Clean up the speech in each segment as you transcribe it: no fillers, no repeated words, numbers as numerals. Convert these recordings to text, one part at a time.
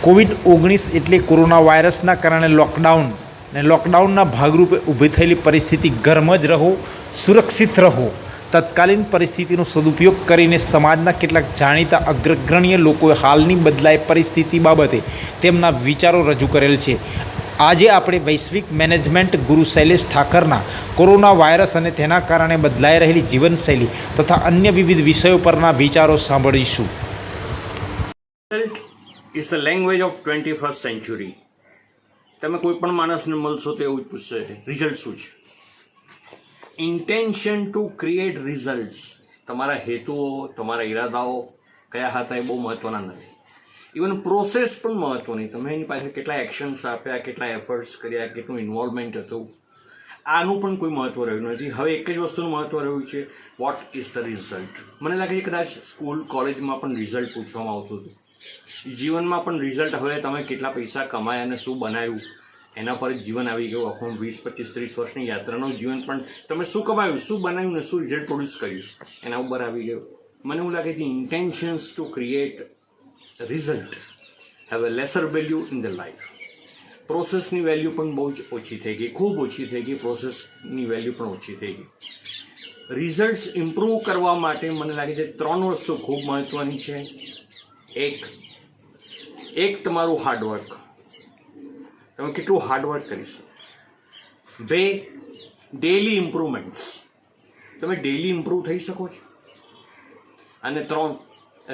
COVID-19 એટલે corona વાયરસના કારણે લોકડાઉન અને લોકડાઉનના ભાગરૂપે ઊભી થયેલી પરિસ્થિતિ ઘરમાં જ રહો, સુરક્ષિત રહો. તત્કાલીન પરિસ્થિતિનો સદુપયોગ કરીને સમાજના કેટલાક જાણીતા અગ્રગણ્ય લોકોએ હાલની બદલાય પરિસ્થિતિ બાબતે તેમના વિચારો રજૂ કરેલ છે. આજે આપણે વૈશ્વિક મેનેજમેન્ટ ગુરુ શૈલેષ ઠાકરના કોરોના વાયરસ અને તેના કારણે બદલાઈ રહેલી જીવનશૈલી તથા અન્ય વિવિધ વિષયો પરના વિચારો સાંભળીશું. Is the language of 21st century. તમે કોઈ પણ માણસને મળશો તો એવું જ પૂછશે, રિઝલ્ટ શું છે? Intention to create results. તમારા હેતુઓ, તમારા ઈરાદાઓ કયા હતા એ બહુ મહત્વના નથી. ઇવન પ્રોસેસ પણ મહત્વની. તમે એની પાછળ કેટલા એક્શન્સ આપ્યા, કેટલા એફર્ટ્સ કર્યા, કેટલું ઇન્વોલ્વમેન્ટ હતું, આનું પણ કોઈ મહત્વ રહ્યું નથી. હવે એક જ વસ્તુનું મહત્વ રહ્યું છે, વોટ ઇઝ ધ રિઝલ્ટ. મને લાગે છે કદાચ સ્કૂલ કોલેજમાં પણ રિઝલ્ટ પૂછવામાં આવતું હતું. જીવનમાં પણ રિઝલ્ટ હવે તમે કેટલા પૈસા કમાયા અને શું બનાવ્યું એના પર જ જીવન આવી ગયું. આખું 20, 25, 30 વર્ષની યાત્રાનું જીવન પણ તમે શું કમાયું, શું બનાવ્યું ને શું રિઝલ્ટ પ્રોડ્યુસ કર્યું એના ઉપર આવી ગયું. મને એવું લાગે છે intentions to create result have a lesser value in the life. પ્રોસેસની વેલ્યુ પણ બહુ જ ઓછી થઈ ગઈ, ખૂબ ઓછી થઈ ગઈ. પ્રોસેસની વેલ્યુ પણ ઓછી થઈ ગઈ. રિઝલ્ટ્સ ઇમ્પ્રૂવ કરવા માટે મને લાગે છે 3 વસ્તુ ખૂબ મહત્ત્વની છે. એક તમારું હાર્ડવર્ક, તમે કેટલું હાર્ડવર્ક કરી શકો. 2 ડેલી ઇમ્પ્રુવમેન્ટ્સ, તમે ડેલી ઇમ્પ્રૂવ થઈ શકો છો. અને 3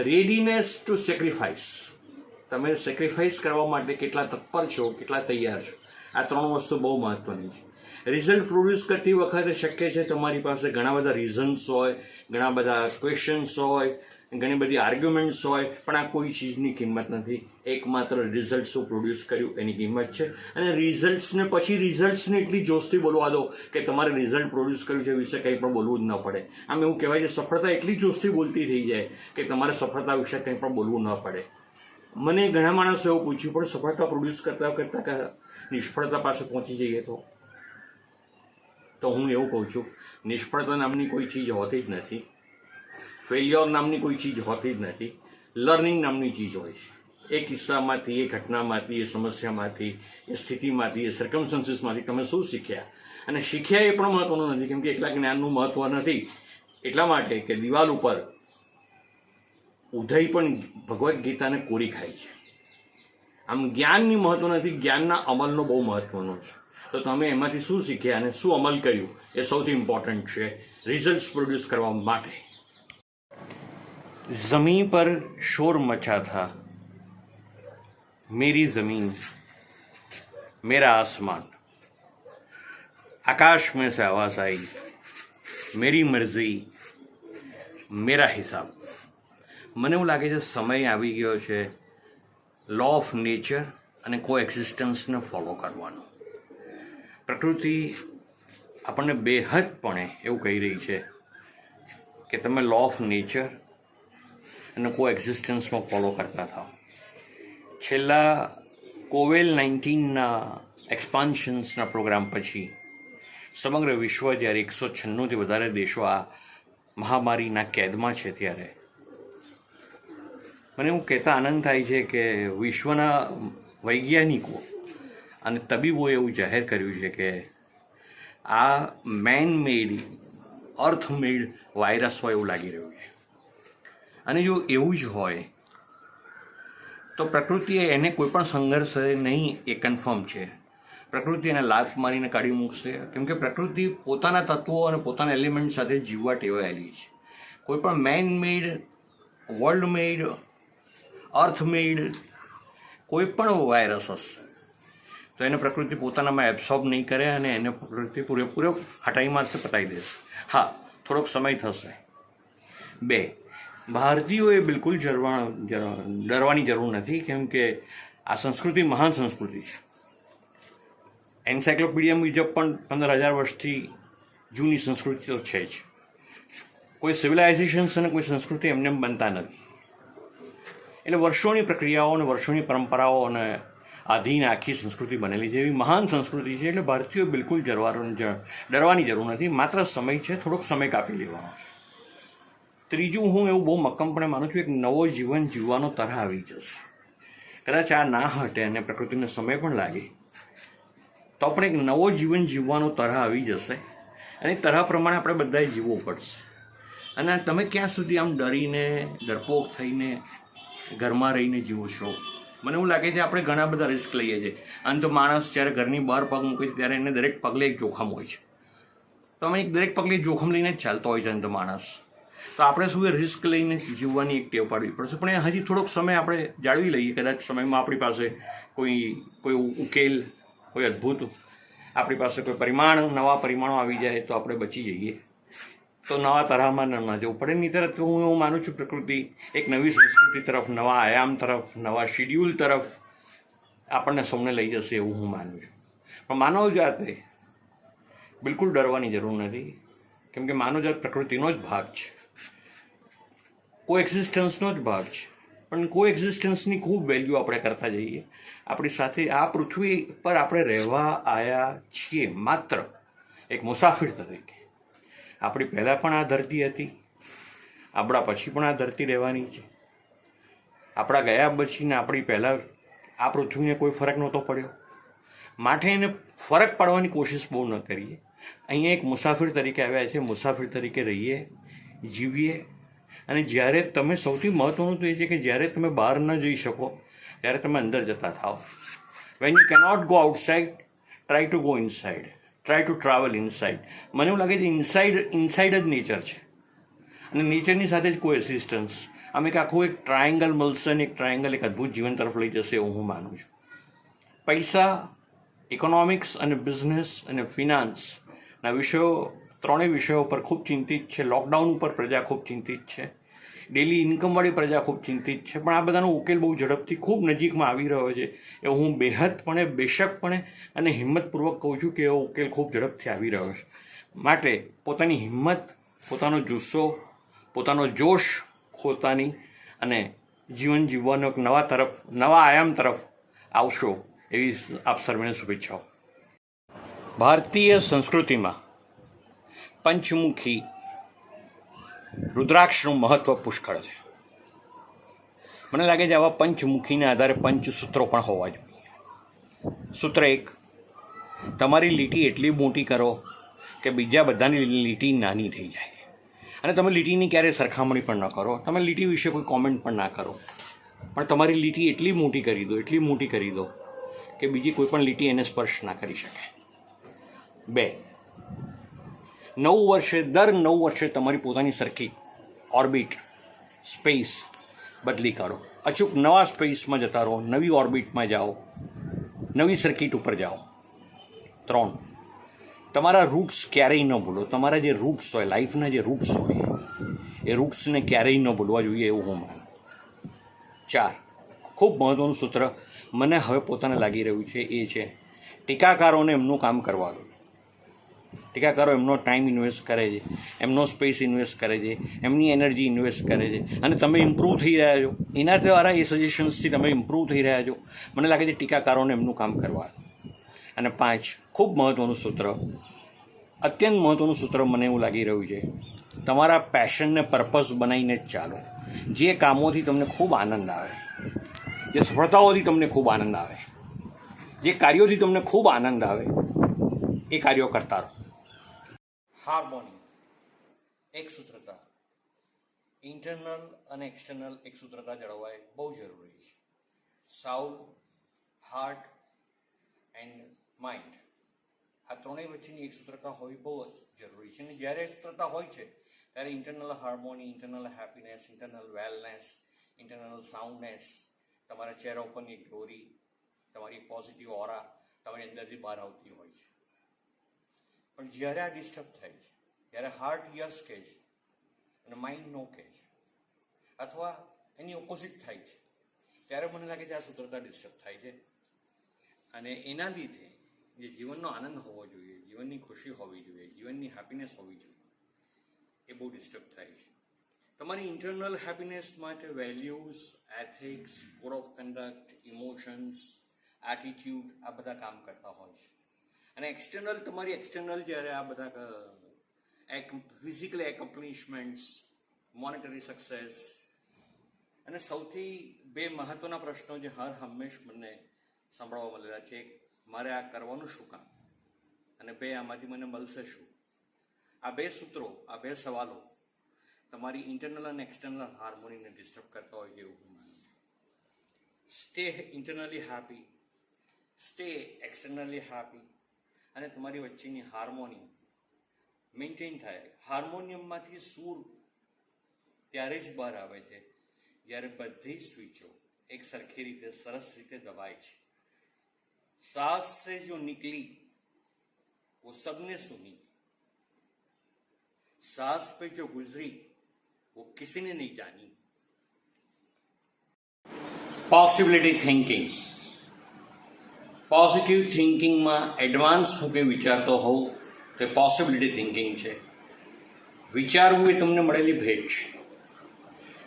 રેડીનેસ ટુ સેક્રિફાઈસ, તમે સેક્રિફાઈસ કરવા માટે કેટલા તત્પર છો, કેટલા તૈયાર છો. આ 3 વસ્તુ બહુ મહત્ત્વની છે. રિઝલ્ટ પ્રોડ્યુસ કરતી વખતે શક્ય છે તમારી પાસે ઘણા બધા રીઝન્સ હોય, ઘણા બધા ક્વેશ્ચન્સ હોય, ઘણી બધી આર્ગ્યુમેન્ટ્સ હોય, પણ આ કોઈ ચીજની કિંમત નથી. એકમાત્ર રિઝલ્ટ શું પ્રોડ્યુસ કર્યું એની કિંમત છે. અને રિઝલ્ટ્સને પછી રિઝલ્ટ્સને એટલી જોશથી બોલવા દો કે તમારે રિઝલ્ટ પ્રોડ્યુસ કર્યું છે વિશે કંઈ પણ બોલવું જ ન પડે. આમ એવું કહેવાય છે સફળતા એટલી જોશથી બોલતી થઈ જાય કે તમારે સફળતા વિશે કંઈ પણ બોલવું ન પડે. મને ઘણા માણસો એવું પૂછ્યું, પણ સફળતા પ્રોડ્યુસ કરતાં કે નિષ્ફળતા પાસે પહોંચી જઈએ તો હું એવું કહું છું, નિષ્ફળતા નામની કોઈ ચીજ હોતી જ નથી. ફેલ્યોર નામની કોઈ ચીજ હોતી જ નથી. લર્નિંગ નામની ચીજ હોય છે. એ કિસ્સામાંથી, એ ઘટનામાંથી, એ સમસ્યામાંથી, એ સ્થિતિમાંથી, એ સર્કમસ્ટન્સીસમાંથી તમે શું શીખ્યા. અને શીખ્યા એ પણ મહત્વનું નથી, કેમ કે એટલા જ્ઞાનનું મહત્વ નથી. એટલા માટે કે દિવાલ ઉપર ઉધઈ પણ ભગવદ્ ગીતાને કોરી ખાય છે. આમ જ્ઞાનની મહત્વ નથી, જ્ઞાનના અમલનો બહુ મહત્વનો છે. તો તમે એમાંથી શું શીખ્યા અને શું અમલ કર્યું એ સૌથી ઇમ્પોર્ટન્ટ છે રિઝલ્ટ્સ પ્રોડ્યુસ કરવા માટે. ज़मीं पर शोर मचा था, मेरी ज़मीन मेरा आसमान, आकाश में से आवाज़ आई, मेरी मर्जी मेरा हिसाब. મને એવું લાગે છે સમય આવી ગયો છે લો ઓફ નેચર અને કો એક્ઝિસ્ટન્સને ફોલો કરવાનો. પ્રકૃતિ આપણને બેહદપણે એવું કહી રહી છે કે તમે લો ઓફ નેચર અને કો એક્ઝિસ્ટન્સમાં ફોલો કરતા થાઓ. છેલ્લા COVID-19ના એક્સપાન્શન્સના પ્રોગ્રામ પછી સમગ્ર વિશ્વ જ્યારે 196થી વધારે દેશો આ મહામારીના કેદમાં છે, ત્યારે મને એવું કહેતા આનંદ થાય છે કે વિશ્વના વૈજ્ઞાનિકો અને તબીબોએ એવું જાહેર કર્યું છે કે આ મેન મેડ, અર્થ મેડ વાયરસ હોય એવું લાગી રહ્યું છે. અને જો એવું જ હોય તો પ્રકૃતિએ એને કોઈ પણ સંઘર્ષ નહીં, એ કન્ફર્મ છે. પ્રકૃતિ એને લાત મારીને કાઢી મૂકશે, કેમ કે પ્રકૃતિ પોતાના તત્વો અને પોતાના એલિમેન્ટ સાથે જીવવા ટેવાયેલી છે. કોઈ પણ મેન મેડ, વર્લ્ડ મેડ, અર્થ મેડ કોઈ પણ વાયરસ હશે તો એને પ્રકૃતિ પોતાનામાં એબ્સોર્બ નહીં કરે અને એને પ્રકૃતિ પૂરેપૂરો હટાઈ મારશે, પતાવી દેશે. હા, થોડોક સમય થશે. 2, ભારતીયોએ બિલકુલ ડરવાની જરૂર નથી, કેમ કે આ સંસ્કૃતિ મહાન સંસ્કૃતિ છે. એન્સાયક્લોપીડિયા મુજબ પણ 15,000 વર્ષથી જૂની સંસ્કૃતિ તો છે જ. કોઈ સિવિલાઇઝેશન્સ અને કોઈ સંસ્કૃતિ એમને બનતા નથી. એટલે વર્ષોની પ્રક્રિયાઓ અને વર્ષોની પરંપરાઓ અને આધીન આખી સંસ્કૃતિ બનેલી છે. એવી મહાન સંસ્કૃતિ છે. એટલે ભારતીયોએ બિલકુલ ડરવાની જરૂર નથી. માત્ર સમય છે, થોડોક સમય કાપી લેવાનો છે. ત્રીજું, હું એવું બહુ મક્કમપણે માનું છું, એક નવો જીવન જીવવાનો તરહ આવી જશે. કદાચ આ ના હટે અને પ્રકૃતિને સમય પણ લાગે તો પણ એક નવો જીવન જીવવાનો તરહ આવી જશે અને એ તરહ પ્રમાણે આપણે બધાએ જીવવું પડશે. અને તમે ક્યાં સુધી આમ ડરીને ડરપોક થઈને ઘરમાં રહીને જીવો છો? મને એવું લાગે છે આપણે ઘણા બધા રિસ્ક લઈએ છીએ. અને તો માણસ જ્યારે ઘરની બહાર પગ મૂકે છે ત્યારે એને દરેક પગલે એક જોખમ હોય છે. તો અમે એક દરેક પગલે જોખમ લઈને જ ચાલતો હોય છે અને તો માણસ. તો આપણે શું એ રિસ્ક લઈને જીવવાની એક ટેવ પાડવી પડશે. પણ એ હજી થોડોક સમય આપણે જાળવી લઈએ. કદાચ સમયમાં આપણી પાસે કોઈ ઉકેલ, કોઈ અદ્ભુત આપણી પાસે કોઈ નવા પરિમાણો આવી જાય તો આપણે બચી જઈએ, તો નવા તરહમાં ન જવું પડે. નહીં તો હું એવું માનું છું પ્રકૃતિ એક નવી સંસ્કૃતિ તરફ, નવા આયામ તરફ, નવા શિડ્યુલ તરફ આપણને સૌને લઈ જશે એવું હું માનું છું. પણ માનવ જાતે બિલકુલ ડરવાની જરૂર નથી, કેમ કે માનવ જાત પ્રકૃતિનો જ ભાગ છે, કોએક્ઝિસ્ટન્સનો જ ભાગ છે. પણ કોએક્ઝિસ્ટન્સની ખૂબ વેલ્યુ આપણે કરતા જઈએ. આપણી સાથે આ પૃથ્વી પર આપણે રહેવા આવ્યા છીએ માત્ર એક મુસાફિર તરીકે. આપણી પહેલાં પણ આ ધરતી હતી, આપણા પછી પણ આ ધરતી રહેવાની છે. આપણા ગયા પછીને આપણી પહેલાં આ પૃથ્વીને કોઈ ફરક નહોતો પડ્યો. માટે એને ફરક પાડવાની કોશિશ બહુ ન કરીએ. અહીંયા એક મુસાફિર તરીકે આવ્યા છે, મુસાફિર તરીકે રહીએ, જીવીએ. અને જ્યારે તમે સૌથી મહત્ત્વનું તો એ છે કે જ્યારે તમે બહાર ન જઈ શકો ત્યારે તમે અંદર જતા થાઓ. When you cannot go outside, try to go inside, try to travel inside. મને એવું લાગે છે ઇનસાઇડ જ નેચર છે અને નેચરની સાથે જ કોઈ અસિસ્ટન્સ. આમ એક આખું એક ટ્રાયેંગલ મળશે અને એક ટ્રાયેંગલ એક અદ્ભુત જીવન તરફ લઈ જશે એવું હું માનું છું. પૈસા, ઇકોનોમિક્સ અને બિઝનેસ અને ફિનાન્સના વિષયો, ત્રણેય વિષયો પર ખૂબ ચિંતિત છે. લોકડાઉન ઉપર પ્રજા ખૂબ ચિંતિત છે, ડેલી ઇન્કમવાળી પ્રજા ખૂબ ચિંતિત છે. પણ આ બધાનો ઉકેલ બહુ ઝડપથી ખૂબ નજીકમાં આવી રહ્યો છે એ હું બેહદપણે, બેશકપણે અને હિંમતપૂર્વક કહું છું કે એવો ઉકેલ ખૂબ ઝડપથી આવી રહ્યો છે. માટે પોતાની હિંમત, પોતાનો જુસ્સો, પોતાનો જોશ પોતાની અને જીવન જીવવાનો એક નવા આયામ તરફ આવશો એવી આપ સર્વેને શુભેચ્છાઓ. ભારતીય સંસ્કૃતિમાં પંચમુખી રુદ્રાક્ષનું મહત્ત્વ પુષ્કળ છે. મને લાગે છે આવા પંચમુખીના આધારે પંચસૂત્રો પણ હોવા જોઈએ. સૂત્ર 1, તમારી લીટી એટલી મોટી કરો કે બીજા બધાની લીટી નાની થઈ જાય. અને તમે લીટીની ક્યારેય સરખામણી પણ ન કરો, તમે લીટી વિશે કોઈ કોમેન્ટ પણ ના કરો, પણ તમારી લીટી એટલી મોટી કરી દો કે બીજી કોઈ પણ લીટી એને સ્પર્શ ના કરી શકે. 2, દર 9 વર્ષે તમારી પોતાની સરખી ઓર્બિટ, સ્પેસ બદલી કાઢો. અચૂક નવા સ્પેસમાં જતા રહો, નવી ઓર્બિટમાં જાઓ, નવી સર્કિટ ઉપર જાઓ. 3, તમારા રૂટ્સ ક્યારેય ન ભૂલો. તમારા જે રૂટ્સ હોય, લાઈફના જે રૂટ્સ હોય એ રૂટ્સને ક્યારેય ન ભૂલવા જોઈએ એવું હું માનું. 4, ખૂબ મહત્ત્વનું સૂત્ર મને હવે પોતાને લાગી રહ્યું છે એ છે ટીકાકારોને એમનું કામ કરવા દો. ટીકાકારો એમનો ટાઈમ ઇન્વેસ્ટ કરે છે, એમનો સ્પેસ ઇન્વેસ્ટ કરે છે, એમની એનર્જી ઇન્વેસ્ટ કરે છે અને તમે ઇમ્પ્રૂવ થઈ રહ્યા છો. એના દ્વારા એ સજેશન્સથી તમે ઇમ્પ્રૂવ થઈ રહ્યા છો. મને લાગે છે ટીકાકારોને એમનું કામ કરવા દો. અને 5, ખૂબ મહત્ત્વનું સૂત્ર, અત્યંત મહત્ત્વનું સૂત્ર મને એવું લાગી રહ્યું છે, તમારા પેશનને પર્પઝ બનાવીને જ ચાલો. જે કામોથી તમને ખૂબ આનંદ આવે, જે સફળતાઓથી તમને ખૂબ આનંદ આવે, જે કાર્યોથી તમને ખૂબ આનંદ આવે એ કાર્યો કરતા રહો. હાર્મોની, એકસૂત્રતા, ઇન્ટરનલ અને એક્સટર્નલ એકસૂત્રતા જળવાય બહુ જરૂરી છે. સાઉલ, હાર્ટ એન્ડ માઇન્ડ, આ ત્રણેય વચ્ચેની એકસૂત્રતા હોવી બહુ જરૂરી છે. અને જ્યારે એકસૂત્રતા હોય છે ત્યારે internal હાર્મોની, internal happiness, internal wellness, internal soundness, તમારા ચહેરા ઉપરની ગ્લોરી, તમારી પોઝિટિવ ઓરા તમારી અંદરથી બહાર આવતી હોય છે. પણ જ્યારે આ ડિસ્ટર્બ થાય છે, જ્યારે હાર્ટ યસ કહે છે અને માઇન્ડ નો કહે છે, અથવા એની ઓપોઝિટ થાય છે, ત્યારે મને લાગે છે આ સૂત્રતા ડિસ્ટર્બ થાય છે. અને એના લીધે જે જીવનનો આનંદ હોવો જોઈએ, જીવનની ખુશી હોવી જોઈએ, જીવનની હેપીનેસ હોવી જોઈએ, એ બહુ ડિસ્ટર્બ થાય છે. તમારી ઇન્ટરનલ હેપીનેસ માટે values, ethics, code of conduct, emotions, attitude આ બધા કામ કરતા હોય છે. અને તમારી એક્સટર્નલ જ્યારે આ બધા ફિઝિકલ એકોમ્પ્લિશમેન્ટ્સ, મોનેટરી સક્સેસ અને સૌથી બે મહત્વના પ્રશ્નો જે હંમેશ મને સાંભળવા મળેલા છે, એક, મારે આ કરવાનું શું કામ, અને બે, આમાંથી મને મળશે શું. આ બે સૂત્રો, આ બે સવાલો તમારી ઇન્ટરનલ અને એક્સટર્નલ હાર્મોનીને ડિસ્ટર્બ કરતા હોય એવું હું માનું છું. Stay internally happy, stay externally happy, અને તમારી વચ્ચેની હાર્મોની મેન્ટેન થાય. હાર્મોનિયમમાંથી સૂર ત્યારે જ બહાર આવે છે જ્યારે બધી સ્વિચો એક સરખી રીતે સરસ રીતે દબાય છે. સાસ સે જો નિકલી वो सबने सुनी, सांस पे जो गुजरी वो किसी ने नहीं जानी. Possibility thinking. પોઝિટિવ થિંકિંગમાં એડવાન્સ હું કંઈ વિચારતો હોઉં તો પોસિબિલિટી થિંકિંગ છે. વિચારવું એ તમને મળેલી ભેટ છે,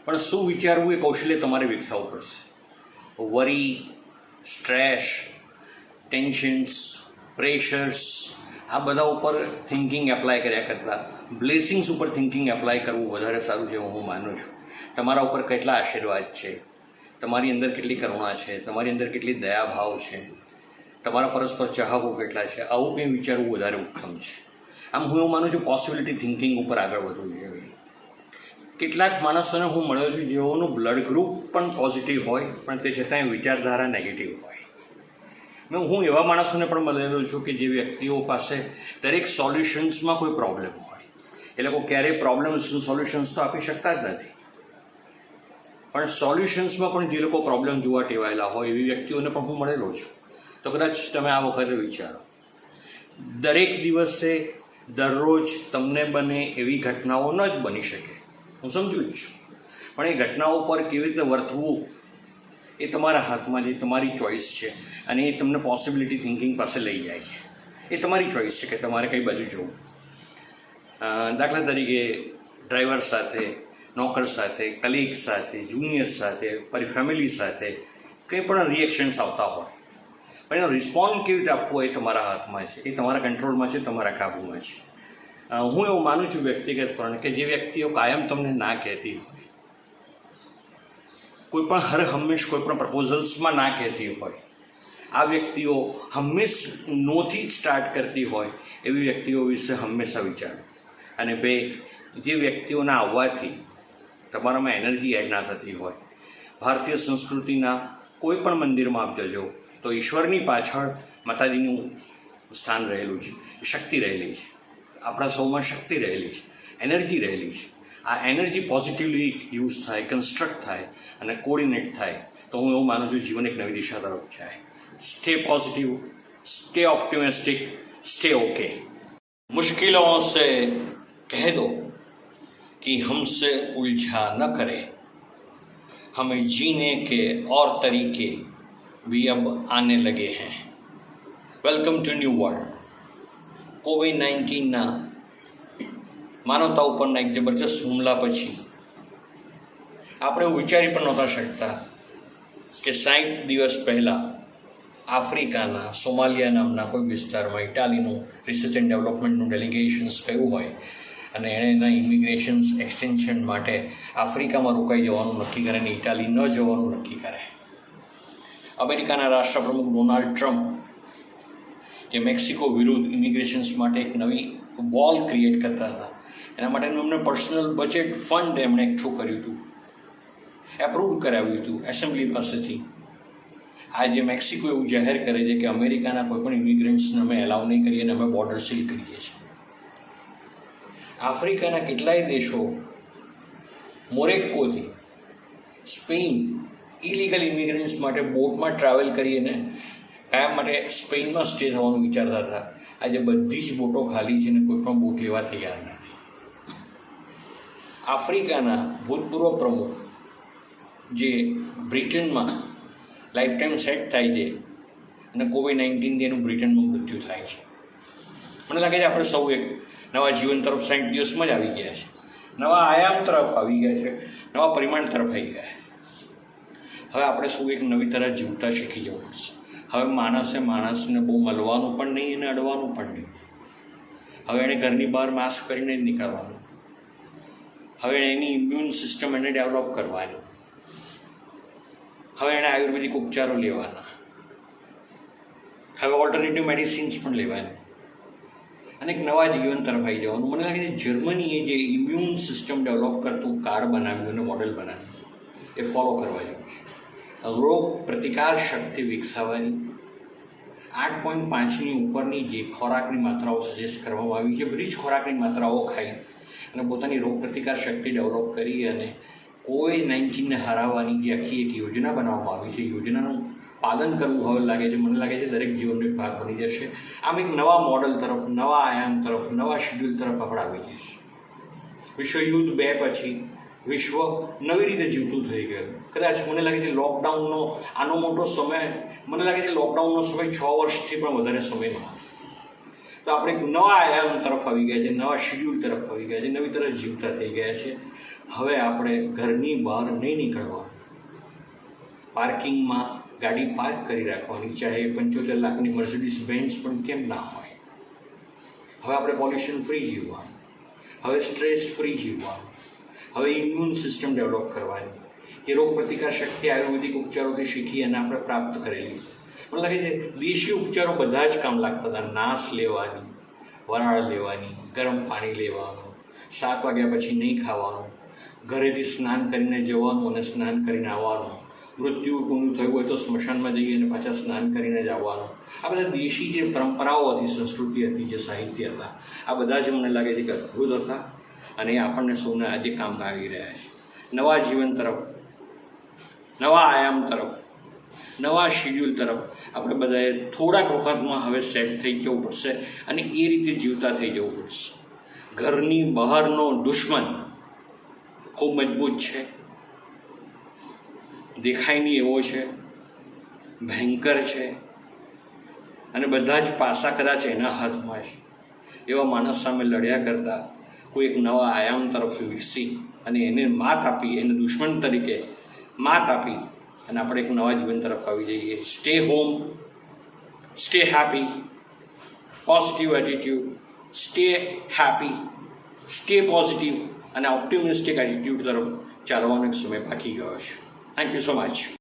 પણ શું વિચારવું એ કૌશલ્ય તમારે વિકસાવવું પડશે. વરી, સ્ટ્રેસ, ટેન્શન્સ, પ્રેશર્સ, આ બધા ઉપર થિંકિંગ એપ્લાય કર્યા કરતાં બ્લેસિંગ્સ ઉપર થિંકિંગ એપ્લાય કરવું વધારે સારું છે હું માનું છું. તમારા ઉપર કેટલા આશીર્વાદ છે, તમારી અંદર કેટલી કરુણા છે, તમારી અંદર કેટલી દયાભાવ છે, તમારા પરસ્પર ચાહકો કેટલા છે, આવું કંઈ વિચારવું વધારે ઉત્તમ છે. આમ હું એવું માનું છું પોસિબિલિટી થિંકિંગ ઉપર આગળ વધવું જોઈએ. કેટલાક માણસોને હું મળ્યો છું જેઓનું બ્લડ ગ્રુપ પણ પોઝિટિવ હોય પણ તે છતાંય વિચારધારા નેગેટિવ હોય. હું એવા માણસોને પણ મળેલો છું કે જે વ્યક્તિઓ પાસે દરેક સોલ્યુશન્સમાં કોઈ પ્રોબ્લેમ હોય. એ લોકો ક્યારેય પ્રોબ્લેમ્સનું સોલ્યુશન્સ તો આપી શકતા જ નથી, પણ સોલ્યુશન્સમાં પણ જે લોકો પ્રોબ્લેમ જોવા ટેવાયેલા હોય એવી વ્યક્તિઓને પણ હું મળેલો છું. તો કદાચ તમે આ વખતે વિચારો, દરેક દિવસે દરરોજ તમને બને એવી ઘટનાઓ ન જ બની શકે, હું સમજુ જ છું, પણ એ ઘટનાઓ પર કેવી રીતે વર્તવું એ તમારા હાથમાં છે, તમારી ચોઈસ છે, અને એ તમને પોસિબિલિટી થિંકિંગ પાસે લઈ જાય છે. એ તમારી ચોઈસ છે કે તમારે કઈ બાજુ જવું. દાખલા તરીકે ડ્રાઈવર સાથે, નોકર સાથે, કલીગ સાથે, જુનિયર સાથે, ફેમિલી સાથે કંઈ પણ રિએક્શન્સ આવતા હોય, પણ એનો રિસ્પોન્ડ કેવી રીતે આપવો એ તમારા હાથમાં છે, એ તમારા કંટ્રોલમાં છે, તમારા કાબૂમાં છે. હું એવું માનું છું વ્યક્તિગતપણે કે જે વ્યક્તિઓ કાયમ તમને ના કહેતી હોય, કોઈ પણ હંમેશ કોઈ પણ પ્રપોઝલ્સમાં ના કહેતી હોય, આ વ્યક્તિઓ હંમેશ નોથી જ સ્ટાર્ટ કરતી હોય એવી વ્યક્તિઓ વિશે હંમેશા વિચારો. અને બે, જે વ્યક્તિઓના આવવાથી તમારામાં એનર્જી એડ ના થતી હોય. ભારતીય સંસ્કૃતિના કોઈ પણ મંદિરમાં આપ જજો તો ઈશ્વરની પાછળ માતાજીનું સ્થાન રહેલું છે, શક્તિ રહેલી છે, આપણા સૌમાં શક્તિ રહેલી છે, એનર્જી રહેલી છે. આ એનર્જી પોઝિટિવલી યુઝ થાય, કન્સ્ટ્રક્ટ થાય અને કોર્ડિનેટ થાય તો હું એવું માનું છું જીવન એક નવી દિશા તરફ જાય. Stay positive, stay optimistic, stay okay. मुश्किलों से कह दो कि हमसे उलझा न करे, हमें जीने के और तरीके भी अब आने लगे हैं. Welcome to new world. कोविड-19 માનવતા ઉપરના એક જબરજસ્ત હુમલા પછી આપણે એવું વિચારી પણ નહોતા શકતા કે 60 દિવસ પહેલાં આફ્રિકાના સોમાલિયા નામના કોઈ વિસ્તારમાં ઇટાલીનું રિસર્ચ એન્ડ ડેવલપમેન્ટનું ડેલિગેશન્સ કયું હોય અને એણે એના ઇમિગ્રેશન્સ એક્સટેન્શન માટે આફ્રિકામાં રોકાઈ જવાનું નક્કી કરે અને ઇટાલી ન જવાનું નક્કી કરે. અમેરિકાના રાષ્ટ્રપ્રમુખ ડોનાલ્ડ ટ્રમ્પ જે મેક્સિકો વિરુદ્ધ ઇમિગ્રેશન્સ માટે એક નવી વોલ ક્રિએટ કરતા હતા, એના માટેનું એમને પર્સનલ બજેટ ફંડ એમણે એકઠું કર્યું હતું, એપ્રૂવ કરાવ્યું હતું એસેમ્બલી પાસેથી. આજે મેક્સિકો એવું જાહેર કરે છે કે અમેરિકાના કોઈ પણ ઇમિગ્રન્ટ્સને અમે એલાઉ નહીં કરીએ અને અમે બોર્ડર સીલ કરીએ છીએ. આફ્રિકાના કેટલાય દેશો મોરેક્કોથી સ્પેન ઇલીગલ ઇમિગ્રન્ટ્સ માટે બોટમાં ટ્રાવેલ કરીને કાયમ માટે સ્પેનમાં સ્ટે થવાનું વિચારતા હતા. આજે બધી જ બોટો ખાલી છે અને કોઈ પણ બોટ લેવા તૈયાર નથી. આફ્રિકાના ભૂતપૂર્વ પ્રમુખ જે બ્રિટનમાં લાઈફ ટાઈમ સેટ થાય છે અને કોવિડ-19થી એનું બ્રિટનમાં મૃત્યુ થાય છે. મને લાગે છે આપણે સૌ એક નવા જીવન તરફ 60 દિવસમાં જ આવી ગયા છે, નવા આયામ તરફ આવી ગયા છે, નવા પરિમાણ તરફ આવી ગયા. હવે આપણે સૌ એક નવી તરફ જીવતા શીખી જવું પડશે. હવે માણસને બહુ મળવાનું પણ નહીં અને અડવાનું પણ નહીં. હવે એણે ઘરની બહાર માસ્ક કરીને જ નીકળવાનું. હવે એની ઇમ્યુન સિસ્ટમ એને ડેવલપ કરવાની. હવે એણે આયુર્વેદિક ઉપચારો લેવાના, હવે ઓલ્ટરનેટિવ મેડિસિન્સ પણ લેવાની અને એક નવા જીવન તરફ આવી જવાનું. મને લાગે છે જર્મનીએ જે ઇમ્યુન સિસ્ટમ ડેવલપ કરતું કાર્ડ બનાવ્યું અને મોડેલ બનાવ્યું એ ફોલો કરવા જેવું છે. રોગ પ્રતિકાર શક્તિ વિકસાવવાની 8.5ની ઉપરની જે ખોરાકની માત્રાઓ સજેસ્ટ કરવામાં આવી છે, બધી જ ખોરાકની માત્રાઓ ખાઈ અને પોતાની રોગ પ્રતિકાર શક્તિ ડેવલપ કરી અને COVID-19ને હરાવવાની જે આખી એક યોજના બનાવવામાં આવી છે, યોજનાનું પાલન કરવું હવે લાગે છે, મને લાગે છે દરેક જીવનનો એક ભાગ બની જશે. આમ એક નવા મોડલ તરફ, નવા આયામ તરફ, નવા શેડ્યુલ તરફ આપણે આવી જઈશું. વિશ્વયુદ્ધ 2 પછી વિશ્વ નવી રીતે જીવતું થઈ ગયું. કદાચ મને લાગે છે લોકડાઉનનો આનો મોટો સમય, મને લાગે છે લોકડાઉનનો સમય 6 વર્ષથી પણ વધારે સમયનો. તો આપણે એક નવા આયામ તરફ આવી ગયા છે, નવા શેડ્યુલ તરફ આવી ગયા છે, નવી તરફ જીવતા થઈ ગયા છે. હવે આપણે ઘરની બહાર નહીં નીકળવા, પાર્કિંગમાં ગાડી પાર્ક કરી રાખવાની, ચાહે 75 લાખની મર્સિડીઝ બેન્ઝ પણ કેમ ના હોય. હવે આપણે પોલ્યુશન ફ્રી જીવવાનું, હવે સ્ટ્રેસ ફ્રી જીવવાનું, હવે ઇમ્યુન સિસ્ટમ ડેવલપ કરવાની, એ રોગ પ્રતિકાર શક્તિ આયુર્વેદિક ઉપચારોથી શીખી અને આપણે પ્રાપ્ત કરેલી. મને લાગે છે દેશી ઉપચારો બધા જ કામ લાગતા હતા. નાસ લેવાની, વરાળ લેવાની, ગરમ પાણી લેવાનું, 7 વાગ્યા પછી નહીં ખાવાનું, ઘરેથી સ્નાન કરીને જવાનું અને સ્નાન કરીને આવવાનું, મૃત્યુ કોનું થયું હોય તો સ્મશાનમાં જઈએ અને પાછા સ્નાન કરીને જ આવવાનું. આ બધા દેશી જે પરંપરાઓ હતી, સંસ્કૃતિ હતી, જે સાહિત્ય હતા, આ બધા જ મને લાગે છે કે અદ્ભુત હતા અને એ આપણને સૌને આજે કામ આવી રહ્યા છે. નવા જીવન તરફ, નવા આયામ તરફ, નવા શેડ્યુલ તરફ આપણે બધાએ થોડાક વખતમાં હવે સેટ થઈ જવું પડશે અને એ રીતે જીવતા થઈ જવું પડશે. ઘરની બહારનો દુશ્મન ખૂબ મજબૂત છે, દેખાય નહીં એવો છે, ભયંકર છે અને બધા જ પાસા કદાચ એના હાથમાં છે. એવા માણસ સામે લડ્યા કરતાં કોઈ એક નવા આયામ તરફ વિકસી અને એને માત આપી, એને દુશ્મન તરીકે માત આપી અને આપણે એક નવા જીવન તરફ આવી જઈએ. Stay home, stay happy, positive attitude, stay happy, stay positive અને ઓપ્ટિમિસ્ટિક એટીટ્યૂડ તરફ ચાલવાનો એક સમય બાકી ગયો છે. Thank you so much.